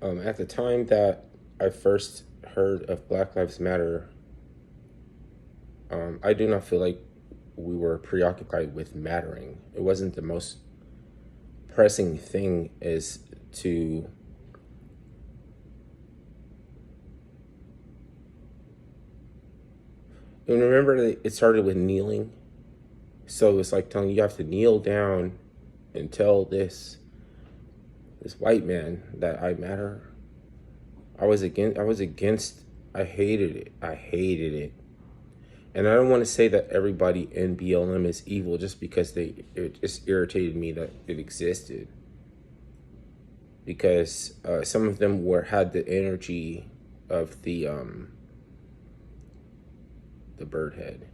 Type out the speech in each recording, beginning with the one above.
At the time that I first heard of Black Lives Matter, I do not feel like we were preoccupied with mattering. It wasn't the most pressing thing is to and remember that it started with kneeling. So it's like telling you have to kneel down and tell this white man that I matter. I was against I hated it. I hated it. And I don't want to say that everybody in BLM is evil just because it just irritated me that it existed. Because some of them had the energy of the bird head,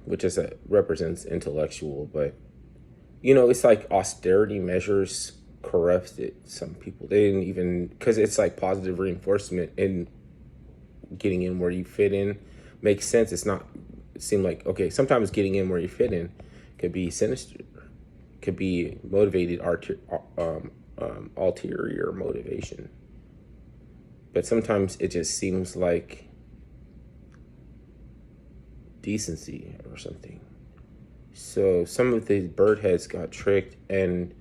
which is represents intellectual, but it's like austerity measures corrupted some people. They didn't even, because it's like positive reinforcement and getting in where you fit in makes sense. It seemed like, okay, sometimes getting in where you fit in could be sinister, could be motivated, ulterior motivation. But sometimes it just seems like decency or something. So some of the bird heads got tricked, and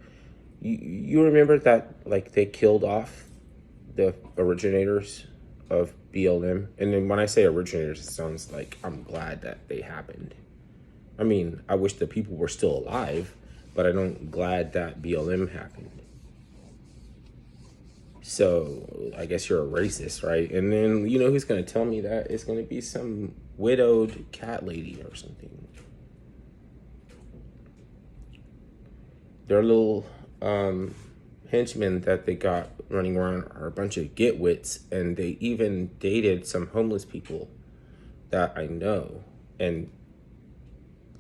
you remember that like they killed off the originators of BLM. And then when I say originators, it sounds like I'm glad that they happened. I mean, I wish the people were still alive, but I don't glad that BLM happened. So I guess you're a racist, right? And then who's gonna tell me that? It's gonna be some widowed cat lady or something. Their little henchmen that they got running around are a bunch of getwits, and they even dated some homeless people that I know. And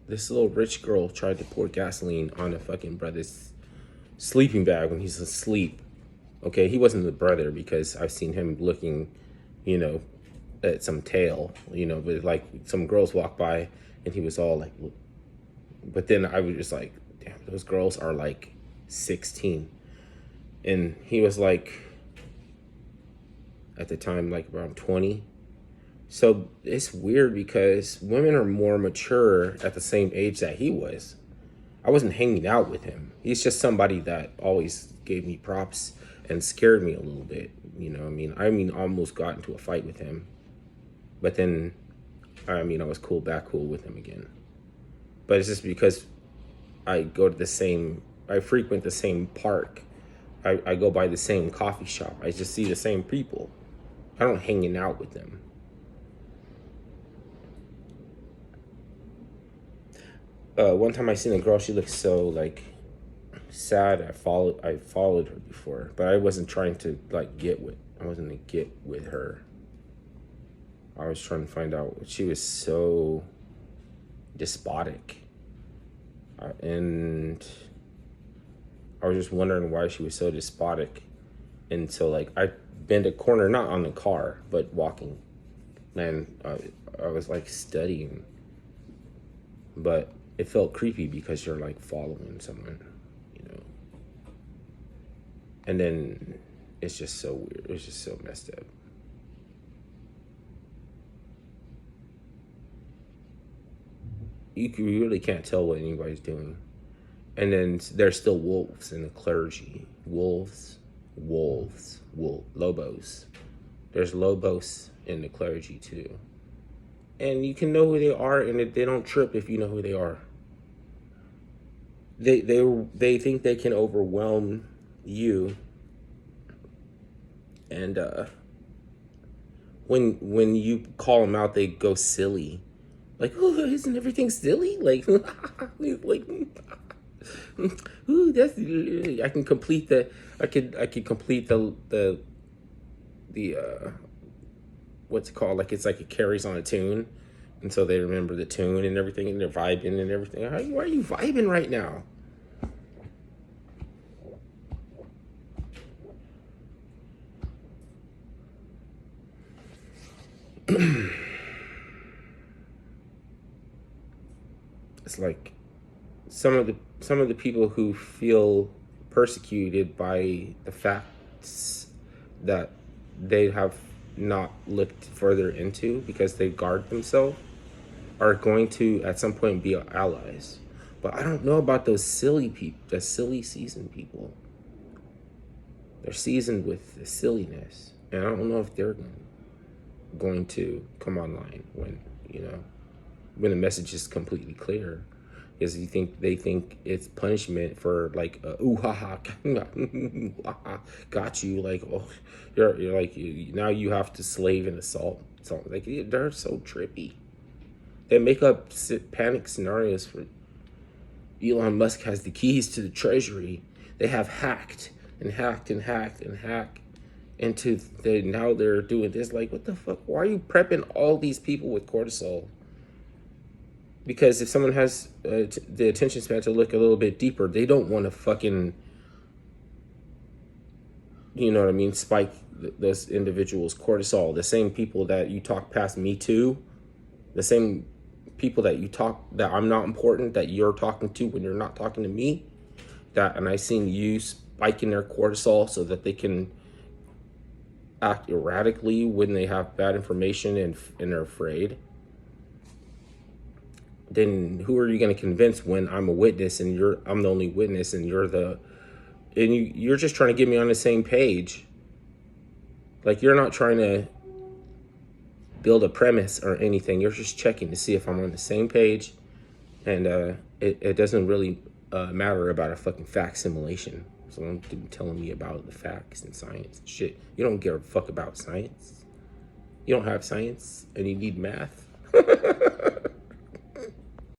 this little rich girl tried to pour gasoline on a fucking brother's sleeping bag when he's asleep. Okay, he wasn't the brother because I've seen him looking, you know, at some tail, but like some girls walk by and he was all like, but then I was just like, damn, those girls are like 16. And he was like, at the time, like around 20. So it's weird because women are more mature at the same age that he was. I wasn't hanging out with him. He's just somebody that always gave me props and scared me a little bit. Almost got into a fight with him. But then, I was cool with him again. But it's just because I frequent the same park. I go by the same coffee shop. I just see the same people. I don't hanging out with them. One time I seen a girl, she looked so like sad. I followed her before, but I wasn't trying to like I wasn't to get with her. I was trying to find out. She was so despotic. And I was just wondering why she was so despotic until like I bent a corner, not on the car, but walking. And I was like studying, but it felt creepy because you're like following someone, you know. And then it's just so weird. It's just so messed up. You really can't tell what anybody's doing. And then there's still wolves in the clergy. Lobos. There's lobos in the clergy too. And you can know who they are, and they don't trip if you know who they are. They think they can overwhelm you, and when you call them out, they go silly, like, oh, isn't everything silly? Like, like, ooh, that's I can complete the I could complete the what's it called? Like it's like it carries on a tune, and so they remember the tune and everything, and they're vibing and everything. Why are you vibing right now? It's like some of the people who feel persecuted by the facts that they have not looked further into because they guard themselves, are going to at some point be our allies. But I don't know about those silly people, the silly seasoned people. They're seasoned with the silliness, and I don't know if they're going to come online when, you know, when the message is completely clear. Is they think it's punishment for like ooh ha ha got you, like, oh, you're like, now you have to slave and assault. So like, they're so trippy. They make up panic scenarios for Elon Musk has the keys to the treasury. They have hacked and hacked and hacked and hacked into the, now they're doing this. Like, what the fuck? Why are you prepping all these people with cortisol? Because if someone has the attention span to look a little bit deeper, they don't want to fucking, you know what I mean, spike those individuals' cortisol. The same people that you talk past me to, the same people that you talk, that I'm not important, that you're talking to when you're not talking to me, that, and I seen you spiking their cortisol so that they can act erratically when they have bad information and they're afraid. Then who are you going to convince when I'm a witness and I'm the only witness and you're just trying to get me on the same page? Like, you're not trying to build a premise or anything. You're just checking to see if I'm on the same page, and it doesn't really matter about a fucking fact simulation. So don't telling me about the facts and science and shit. You don't give a fuck about science. You don't have science and you need math.